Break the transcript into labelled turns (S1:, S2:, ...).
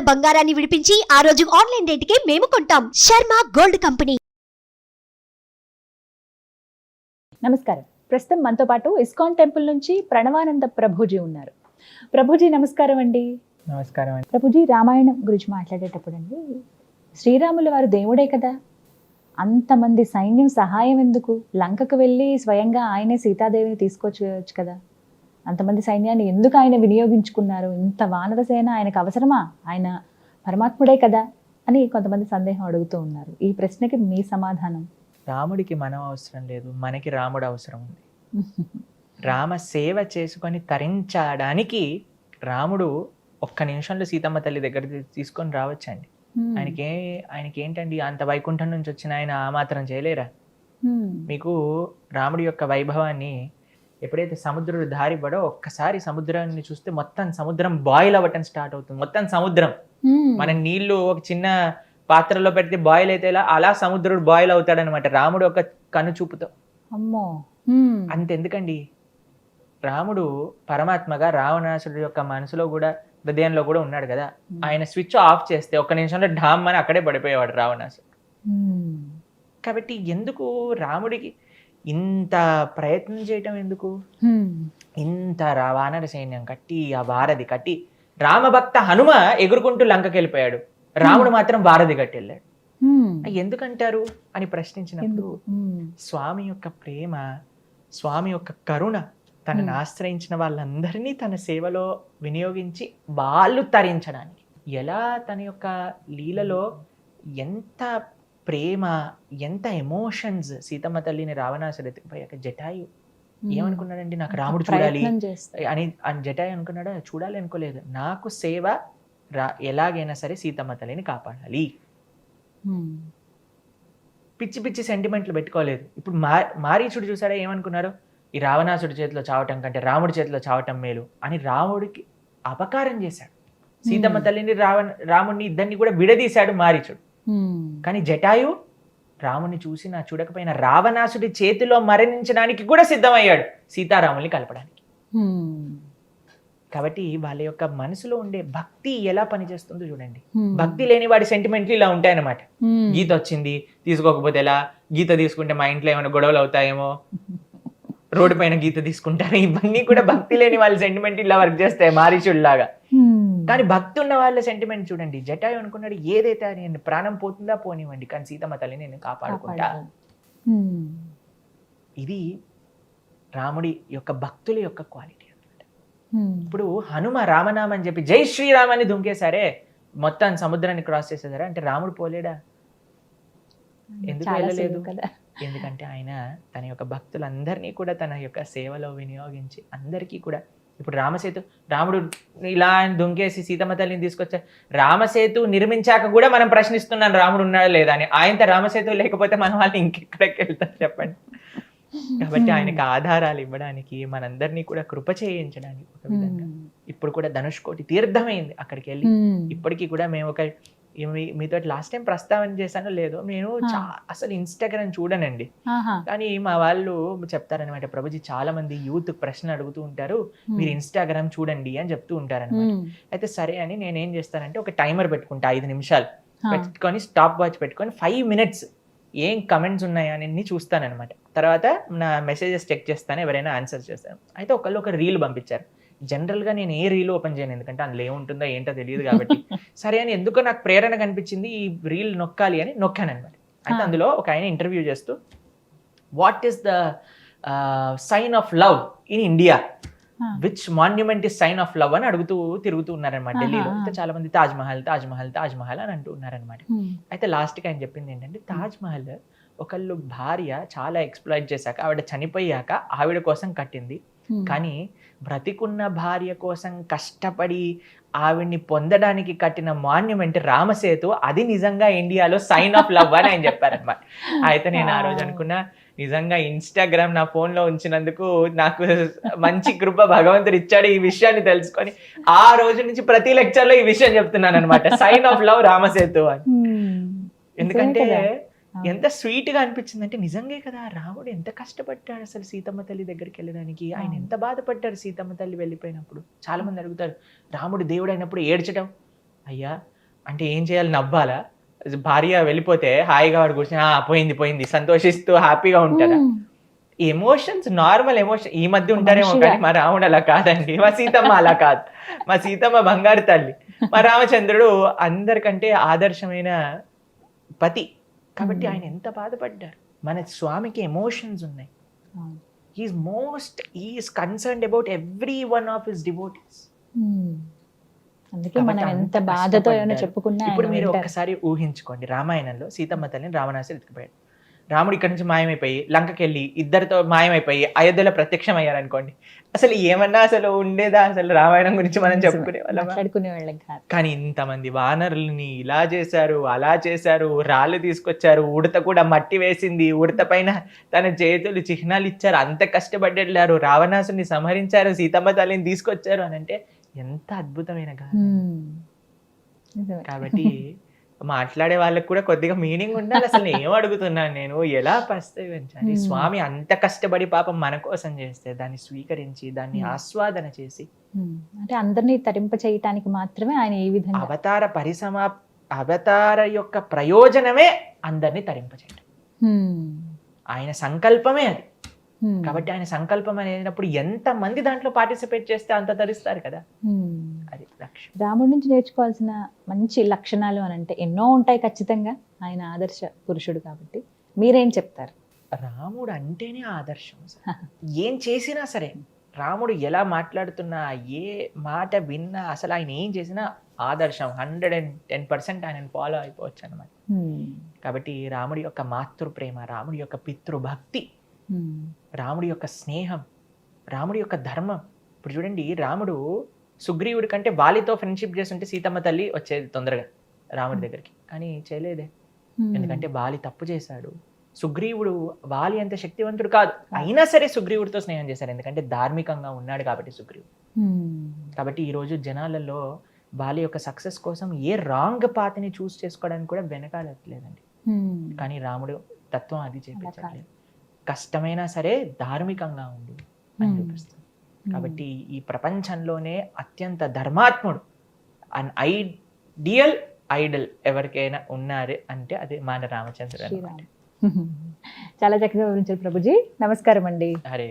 S1: గ్రాముల బంగారాన్ని విడిపించి ఆ రోజు ఆన్లైన్ రేటుకే మేము కొంటాం. Sharma gold company.
S2: నమస్కారం. ప్రస్తుతం మనతో పాటు ఇస్కాన్ టెంపుల్ నుంచి ప్రణవానంద ప్రభుజీ ఉన్నారు. ప్రభుజీ నమస్కారం అండి.
S3: నమస్కారం అండి.
S2: ప్రభుజీ, రామాయణం గురించి మాట్లాడేటప్పుడు అండి, శ్రీరాముల వారు దేవుడే కదా, అంతమంది సైన్యం సహాయం ఎందుకు? లంకకు వెళ్ళి స్వయంగా ఆయనే సీతాదేవిని తీసుకొచ్చుకోవచ్చు కదా, అంతమంది సైన్యాన్ని ఎందుకు ఆయన వినియోగించుకున్నారు? ఇంత వానర సేన ఆయనకు అవసరమా? ఆయన పరమాత్ముడే కదా అని కొంతమంది సందేహం అడుగుతూ ఉన్నారు. ఈ ప్రశ్నకి మీ సమాధానం?
S3: రాముడికి మనం అవసరం లేదు, మనకి రాముడు అవసరం ఉంది. రామ సేవ చేసుకొని తరించడానికి రాముడు ఒక్క నిమిషంలో సీతమ్మ తల్లి దగ్గర తీసుకొని రావచ్చండి. ఆయనకి ఏంటండి, అంత వైకుంఠం నుంచి వచ్చిన ఆయన ఆ మాత్రం చేయలేరా? మీకు రాముడి యొక్క వైభవాన్ని ఎప్పుడైతే సముద్రుడు దారి పడో ఒక్కసారి సముద్రాన్ని చూస్తే మొత్తం సముద్రం బాయిల్ అవ్వటం స్టార్ట్ అవుతుంది. మొత్తం సముద్రం, మన నీళ్లు ఒక చిన్న పాత్రలో పెడితే బాయిల్ అయితే అలా సముద్రుడు బాయిల్ అవుతాడనమాట రాముడు ఒక కనుచూపుతో.
S2: అమ్మో,
S3: అంతెందుకండి, రాముడు పరమాత్మగా రావణాసుడి యొక్క మనసులో కూడా హృదయంలో కూడా ఉన్నాడు కదా. ఆయన స్విచ్ ఆఫ్ చేస్తే ఒక్క నిమిషంలో ఢామ్ అని అక్కడే పడిపోయేవాడు రావణాసుడు. కాబట్టి ఎందుకు రాముడికి ఇంత ప్రయత్నం చేయటం ఎందుకు? ఇంత వానర సైన్యం కట్టి, ఆ వారధి కట్టి, రామభక్త హనుమ ఎగురుకుంటూ లంకకి వెళ్ళిపోయాడు, రాముడు మాత్రం వారధి కట్టి వెళ్ళాడు. ఎందుకంటారు అని ప్రశ్నించినప్పుడు స్వామి యొక్క ప్రేమ, స్వామి యొక్క కరుణ తనను ఆశ్రయించిన వాళ్ళందరినీ తన సేవలో వినియోగించి వాళ్ళు తరించడానికి, ఎలా తన యొక్క లీలలో ఎంత ప్రేమ, ఎంత ఎమోషన్స్. సీతమ్మ తల్లిని రావణాసుడు ఎత్తుకుపోయాక జటాయు ఏమనుకున్నాడండి, నాకు రాముడు చూడాలి అని జటాయు అనుకున్నాడు. చూడాలి అనుకోలేదు, నాకు సేవ ఎలాగైనా సరే సీతమ్మ తల్లిని కాపాడాలి. పిచ్చి పిచ్చి సెంటిమెంట్లు పెట్టుకోలేదు. ఇప్పుడు మారీచుడు చూసాడా, ఏమనుకున్నారు, ఈ రావణాసుడి చేతిలో చావటం కంటే రాముడి చేతిలో చావటం మేలు అని రాముడికి అపకారం చేశాడు. సీతమ్మ తల్లిని రాముడిని ఇద్దరిని కూడా విడదీశాడు మారీచుడు. కానీ జటాయు రాముని చూసినా చూడకపోయినా రావణాసుడి చేతిలో మరణించడానికి కూడా సిద్ధమయ్యాడు సీతారాముల్ని కలపడానికి. కాబట్టి వాళ్ళ యొక్క మనసులో ఉండే భక్తి ఎలా పనిచేస్తుందో చూడండి. భక్తి లేని వాడి సెంటిమెంట్లు ఇలా ఉంటాయన్నమాట. గీత వచ్చింది తీసుకోకపోతే ఎలా, గీత తీసుకుంటే మా ఇంట్లో ఏమైనా గొడవలు అవుతాయేమో, రోడ్డు పైన గీత తీసుకుంటారు, ఇవన్నీ కూడా భక్తి లేని వాళ్ళ సెంటిమెంట్ ఇలా వర్క్ చేస్తాయి మారీచుడిలాగా. కానీ భక్తి ఉన్న వాళ్ళ సెంటిమెంట్ చూడండి. జటాయు అనుకున్నాడు, ఏదైతే నేను ప్రాణం పోతుందా పోనివ్వండి, కానీ సీతమ్మ తల్లిని నేను కాపాడుకుంటా. ఇది రాముడి యొక్క భక్తుల యొక్క క్వాలిటీ అన్నమాట. ఇప్పుడు హనుమ రామనామం అని చెప్పి జై శ్రీరామ్ అని దుంకేశారే, మొత్తం సముద్రాన్ని క్రాస్ చేసేసారా అంటే రాముడు పోలేడా? ఎందుకు వెళ్ళలేదు? ఎందుకంటే ఆయన తన యొక్క భక్తులందరినీ కూడా తన యొక్క సేవలో వినియోగించి అందరికీ కూడా, ఇప్పుడు రాముడు ఇలా దుంకేసి సీతమ్మ తల్లిని తీసుకొచ్చారు. రామసేతు నిర్మించాక కూడా మనం ప్రశ్నిస్తున్నాం రాముడు ఉన్నాడా లేదా అని. ఆయనతో రామసేతు లేకపోతే మన వాళ్ళు ఇంకెక్కడికి వెళ్తారు చెప్పండి. కాబట్టి ఆయనకు ఆధారాలు ఇవ్వడానికి, మనందరినీ కూడా కృప చేయించడానికి ఒక విధంగా ఇప్పుడు కూడా ధనుష్కోటి తీర్థమైంది. అక్కడికి వెళ్ళి ఇప్పటికీ కూడా మేము మీతో లాస్ట్ టైం ప్రస్తావన చేశానో లేదో, నేను అసలు ఇన్స్టాగ్రామ్ చూడనండి, కానీ మా వాళ్ళు చెప్తారనమాట, ప్రభుజీ చాలా మంది యూత్ ప్రశ్నలు అడుగుతూ ఉంటారు, మీరు ఇన్స్టాగ్రామ్ చూడండి అని చెప్తూ ఉంటారనమాట. అయితే సరే అని నేను ఏం చేస్తానంటే ఒక టైమర్ పెట్టుకుంటా, 5 నిమిషాలు పెట్టుకొని స్టాప్ వాచ్ పెట్టుకొని 5 minutes ఏం కమెంట్స్ ఉన్నాయా అని చూస్తానన్నమాట. తర్వాత నా మెసేజెస్ చెక్ చేస్తాను, ఎవరైనా ఆన్సర్ చేస్తాను. అయితే ఒక రీల్ పంపించారు. జనరల్గా నేను ఏ రీల్ ఓపెన్ చేయను, ఎందుకంటే అందులో ఏముంటుందో ఏంటో తెలియదు కాబట్టి. సరే అని ఎందుకో నాకు ప్రేరణ కనిపించింది, ఈ రీల్ నొక్కాలి అని నొక్కాను అనమాట. అయితే అందులో ఒక ఆయన ఇంటర్వ్యూ చేస్తూ, what is the sign of love in India, which monument is sign of love అని తిరుగుతూ ఉన్నారనమాట ఢిల్లీలో. అయితే చాలా మంది తాజ్ మహల్ అని అంటూ ఉన్నారనమాట. అయితే లాస్ట్కి ఆయన చెప్పింది ఏంటంటే, తాజ్ మహల్ ఒకళ్ళు భార్య చాలా ఎక్స్ప్లాయిట్ చేశాక, ఆవిడ చనిపోయాక ఆవిడ కోసం కట్టింది, కానీ బ్రతికున్న భార్య కోసం కష్టపడి ఆవిడ్ని పొందడానికి కట్టిన మాన్యుమెంట్ రామసేతు, అది నిజంగా ఇండియాలో సైన్ ఆఫ్ లవ్ అని ఆయన చెప్పారనమాట. అయితే నేను ఆ రోజు అనుకున్నా, నిజంగా ఇన్స్టాగ్రామ్ నా ఫోన్లో ఉంచినందుకు నాకు మంచి కృప భగవంతుడు ఇచ్చాడు ఈ విషయాన్ని తెలుసుకొని. ఆ రోజు నుంచి ప్రతి లెక్చర్లో ఈ విషయం చెప్తున్నాను అనమాట, సైన్ ఆఫ్ లవ్ రామసేతు అని. ఎందుకంటే ఎంత స్వీట్ గా అనిపించింది అంటే, నిజంగే కదా, రాముడు ఎంత కష్టపడ్డాడు అసలు సీతమ్మ తల్లి దగ్గరికి వెళ్ళడానికి, ఆయన ఎంత బాధపడ్డాడు సీతమ్మ తల్లి వెళ్ళిపోయినప్పుడు. చాలా మంది అడుగుతారు, రాముడు దేవుడు అయినప్పుడు ఏడ్చడం. అయ్యా, అంటే ఏం చేయాలి, నవ్వాలా? భార్య వెళ్ళిపోతే హాయిగా వాడు కూర్చొని పోయింది పోయింది సంతోషిస్తూ హ్యాపీగా ఉంటాడా? ఎమోషన్స్, నార్మల్ ఎమోషన్ ఈ మధ్య ఉంటారేమో
S2: మనిషిగా.
S3: కానీ మా రాముడు అలా కాదండి, మా సీతమ్మ అలా కాదు. మా సీతమ్మ బంగారు తల్లి, మా రామచంద్రుడు అందరికంటే ఆదర్శమైన పతి. కాబట్టి ఆయన ఎంత బాధపడ్డారు. మన స్వామికి ఎమోషన్స్ ఉన్నాయి. Is concerned about every one of his devotees.
S2: అందుకే
S3: కాబట్టి
S2: మనం
S3: అంత
S2: ఎంత బాధతో ఏమైనా
S3: కష్టపడ్డారు.
S2: చెప్పుకున్నా
S3: ఇప్పుడు
S2: ఆయన
S3: మీరు
S2: వింటారు.
S3: ఒక్కసారి ఊహించుకోండి, రామాయణంలో సీతమ్మ తల్లిని రావణాసుడు ఎత్తుకుపోయాడు. రాముడు ఇక్కడ నుంచి మాయమైపోయి లంకకి వెళ్ళి ఇద్దరితో మాయమైపోయి అయోధ్యలో ప్రత్యక్షం అయ్యారనుకోండి, అసలు ఏమన్నా అసలు ఉండేదా? అసలు రామాయణం గురించి మనం చెప్పుకునే వాళ్ళం.
S2: మాట్లాడుకునే వాళ్ళం కాదు.
S3: కానీ ఇంతమంది వానరుల్ని ఇలా చేశారు, అలా చేశారు, రాళ్ళు తీసుకొచ్చారు, ఉడత కూడా మట్టి వేసింది, ఉడత పైన తన చేతులు చిహ్నాలు ఇచ్చారు, అంత కష్టపడ్డారు, రావణాసుని సంహరించారు, సీతమ్మ తల్లిని తీసుకొచ్చారు అని అంటే ఎంత అద్భుతమైన గాథ.
S2: నిజమే.
S3: కాబట్టి మాట్లాడే వాళ్ళకి కూడా కొద్దిగా మీనింగ్ ఉండాలి. అసలు ఏం అడుగుతున్నాను నేను, ఎలా ప్రస్తావించాలి? స్వామి అంత కష్టపడి పాపం మన కోసం చేస్తే దాన్ని స్వీకరించి దాన్ని ఆస్వాదన చేసి,
S2: అంటే అందరినీ తరింప చేయటానికి మాత్రమే ఆయన ఈ విధంగా
S3: అవతార యొక్క ప్రయోజనమే అందరినీ తరింపచేయడం. ఆయన సంకల్పమే అది. కాబట్టి ఆయన సంకల్పం అనేటప్పుడు ఎంత మంది దాంట్లో పార్టిసిపేట్ చేస్తే అంత తరిస్తారు కదా, అది లక్ష్యం.
S2: రాముడి నుంచి నేర్చుకోవాల్సిన మంచి లక్షణాలు అని అంటే ఎన్నో ఉంటాయి ఖచ్చితంగా, ఆయన ఆదర్శ పురుషుడు కాబట్టి మీరేం చెప్తారు?
S3: రాముడు అంటేనే ఆదర్శం. ఏం చేసినా సరే, రాముడు ఎలా మాట్లాడుతున్నా, ఏ మాట విన్నా, అసలు ఆయన ఏం చేసినా ఆదర్శం. 110% ఆయనను ఫాలో అయిపోవచ్చు అనమాట. కాబట్టి రాముడి యొక్క మాతృప్రేమ, రాముడి యొక్క పితృభక్తి, రాముడి యొక్క స్నేహం, రాముడి యొక్క ధర్మం. ఇప్పుడు చూడండి, రాముడు సుగ్రీవుడి కంటే వాలితో ఫ్రెండ్షిప్ చేస్తుంటే సీతమ్మ తల్లి వచ్చేది తొందరగా రాముడి దగ్గరికి, కానీ చేయలేదే. ఎందుకంటే వాలి తప్పు చేశాడు. సుగ్రీవుడు వాలి అంత శక్తివంతుడు కాదు, అయినా సరే సుగ్రీవుడితో స్నేహం చేశారు, ఎందుకంటే ధార్మికంగా ఉన్నాడు కాబట్టి సుగ్రీవుడు. కాబట్టి ఈరోజు జనాలలో వాలి యొక్క సక్సెస్ కోసం ఏ రాంగ్ పాత్ని చూస్ చేసుకోవడానికి కూడా వెనకాలట్లేదండి. కానీ రాముడు తత్వం అది చేపించట్లేదు. కష్టమైనా సరే ధార్మికంగా ఉండు అని చూపిస్తుంది. కాబట్టి ఈ ప్రపంచంలోనే అత్యంత ధర్మాత్ముడు, అన్ ఐడియల్ ఐడల్ ఎవరికైనా ఉన్నారు అంటే అది మన రామచంద్రుడు అన్నమాట.
S2: చాలా చక్కగా వివరించారు ప్రభుజీ. నమస్కారం అండి.
S3: హరే